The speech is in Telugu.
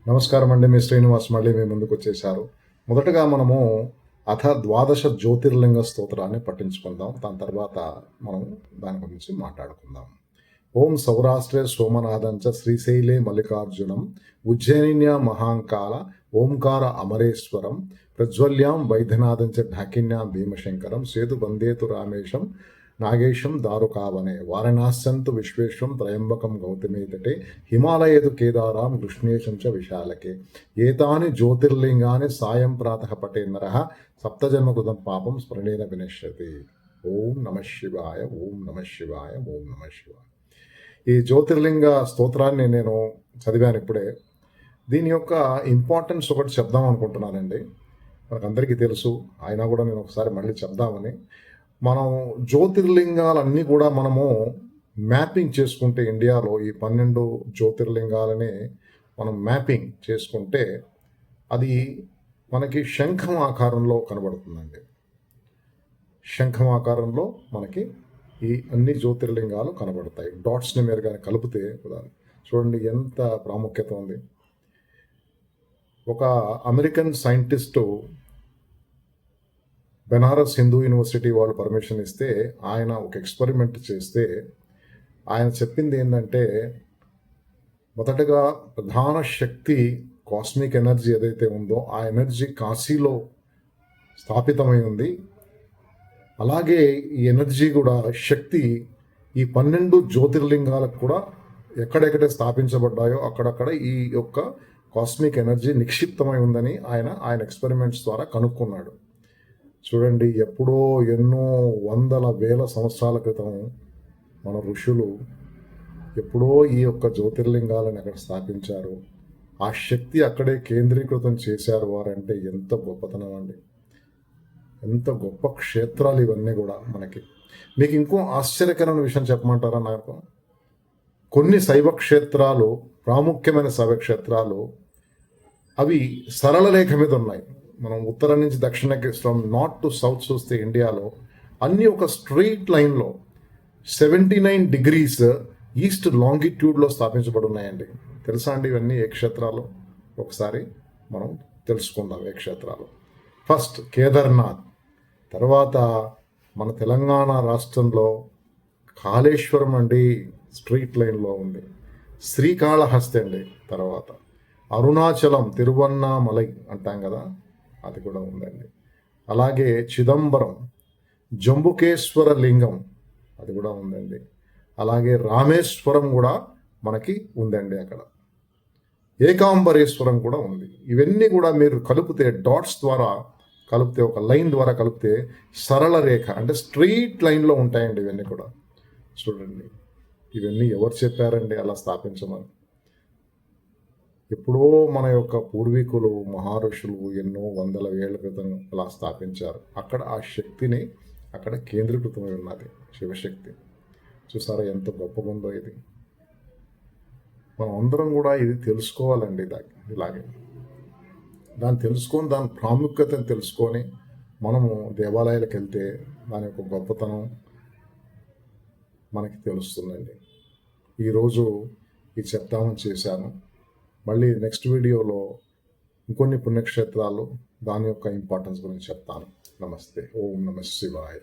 నమస్కారం అండి. మీ శ్రీనివాస్ మళ్ళీ మీ ముందుకు వచ్చేసారు. మొదటగా మనము ద్వాదశ జ్యోతిర్లింగ స్తోత్రాన్ని పఠించుకుందాం. దాని తర్వాత మనం దాని గురించి మాట్లాడుకుందాం. ఓం సౌరాష్ట్రే సోమనాథంచ శ్రీశైలే మల్లికార్జునం ఉజ్జయిన్యా మహాంకాల ఓంకార అమరేశ్వరం ప్రజ్వల్యాం వైద్యనాథంచ ఢాకిన్యాం భీమశంకరం సేతు వందేతు రామేశం నాగేశం దారుకావనే వారణాస్యంతు విశ్వేశ్వం త్రయంబకం గౌతమీతటే హిమాలయదు కేదారాం కృష్ణేశం చ విశాలకే ఏతాని జ్యోతిర్లింగాని సాయం ప్రాతః పటే నరః సప్తజన్మకృతం పాపం స్మరణేన వినశ్యతి. ఓం నమ శివాయ, ఓం నమ శివాయ, ఓం నమ శివాయ. ఈ జ్యోతిర్లింగ స్తోత్రాన్ని నేను చదివాను ఇప్పుడే. దీని యొక్క ఇంపార్టెన్స్ ఒకటి చెప్దాం అనుకుంటున్నానండి. మనకందరికీ తెలుసు, అయినా కూడా నేను ఒకసారి మళ్ళీ చెప్దామని. మనం జ్యోతిర్లింగాలన్నీ కూడా మనము మ్యాపింగ్ చేసుకుంటే ఇండియాలో ఈ 12 జ్యోతిర్లింగాలని మనం మ్యాపింగ్ చేసుకుంటే అది మనకి శంఖం ఆకారంలో కనబడుతుందండి. శంఖం ఆకారంలో మనకి ఈ అన్ని జ్యోతిర్లింగాలు కనబడతాయి. డాట్స్ని మీరు కానీ కలిపితే చూడండి ఎంత ప్రాముఖ్యత ఉంది. ఒక American scientist Banaras Hindu university వాళ్ళు పర్మిషన్ ఇస్తే ఆయన ఒక ఎక్స్పెరిమెంట్ చేస్తే ఆయన చెప్పింది ఏంటంటే, మొదటగా ప్రధాన శక్తి కాస్మిక్ ఎనర్జీ ఏదైతే ఉందో ఆ ఎనర్జీ కాశీలో స్థాపితమై ఉంది. అలాగే ఈ ఎనర్జీ కూడా శక్తి ఈ 12 జ్యోతిర్లింగాలకు కూడా ఎక్కడెక్కడ స్థాపించబడ్డాయో అక్కడక్కడ ఈ యొక్క కాస్మిక్ ఎనర్జీ నిక్షిప్తమై ఉందని ఆయన ఎక్స్పెరిమెంట్స్ ద్వారా కనుక్కున్నాడు. చూడండి, ఎప్పుడో ఎన్నో వందల వేల సంవత్సరాల క్రితం మన ఋషులు ఎప్పుడో ఈ యొక్క జ్యోతిర్లింగాలను అక్కడ స్థాపించారు. ఆ శక్తి అక్కడే కేంద్రీకృతం చేశారు వారంటే ఎంత గొప్పతనం అండి. ఎంత గొప్ప క్షేత్రాలు ఇవన్నీ కూడా మనకి. మీకు ఇంకో ఆశ్చర్యకరమైన విషయం చెప్పమంటారా? నాకు కొన్ని శైవ క్షేత్రాలు, ప్రాముఖ్యమైన శైవ క్షేత్రాలు అవి సరళ రేఖ మీద ఉన్నాయి. మనం ఉత్తరం నుంచి దక్షిణకి ఫ్రమ్ నార్త్ టు సౌత్ చూస్తే ఇండియాలో అన్నీ ఒక స్ట్రెయిట్ లైన్లో 79 degrees ఈస్ట్ లాంగిట్యూడ్లో స్థాపించబడి ఉన్నాయండి. తెలుసా అండి ఇవన్నీ ఏ క్షేత్రాలు? ఒకసారి మనం తెలుసుకుందాం ఏ క్షేత్రాలు. ఫస్ట్ కేదార్నాథ్, తర్వాత మన తెలంగాణ రాష్ట్రంలో కాళేశ్వరం అండి, స్ట్రీట్ లైన్లో ఉంది. శ్రీకాళహస్తి అండి, తర్వాత అరుణాచలం తిరువన్నామలై అంటాం కదా, అది కూడా ఉందండి. అలాగే చిదంబరం, జంబుకేశ్వర లింగం అది కూడా ఉందండి. అలాగే రామేశ్వరం కూడా మనకి ఉందండి. అక్కడ ఏకాంబరేశ్వరం కూడా ఉంది. ఇవన్నీ కూడా మీరు కలిపితే డాట్స్ ద్వారా కలిపితే, ఒక లైన్ ద్వారా కలిపితే సరళ రేఖ అంటే స్ట్రెయిట్ లైన్లో ఉంటాయండి ఇవన్నీ కూడా. చూడండి, ఇవన్నీ ఎవరు చెప్పారండి అలా స్థాపించమని? ఎప్పుడో మన యొక్క పూర్వీకులు మహర్షులు ఎన్నో వందల ఏళ్ల క్రితం అలా స్థాపించారు. అక్కడ ఆ శక్తిని అక్కడ కేంద్రీకృతమై ఉన్నది శివశక్తి. చూసారా ఎంత గొప్పగా ఉందో ఇది. మనం అందరం కూడా ఇది తెలుసుకోవాలండి. ఇలాగే దాన్ని తెలుసుకొని, దాని ప్రాముఖ్యతను తెలుసుకొని మనము దేవాలయాలకు వెళ్తే దాని యొక్క గొప్పతనం మనకి తెలుస్తుందండి. ఈరోజు ఇది చెప్తామని చేశాను. మళ్ళీ నెక్స్ట్ వీడియోలో ఇంకొన్ని పుణ్యక్షేత్రాలు, దాని యొక్క ఇంపార్టెన్స్ గురించి చెప్తాను. నమస్తే. ఓం నమ శివాయ.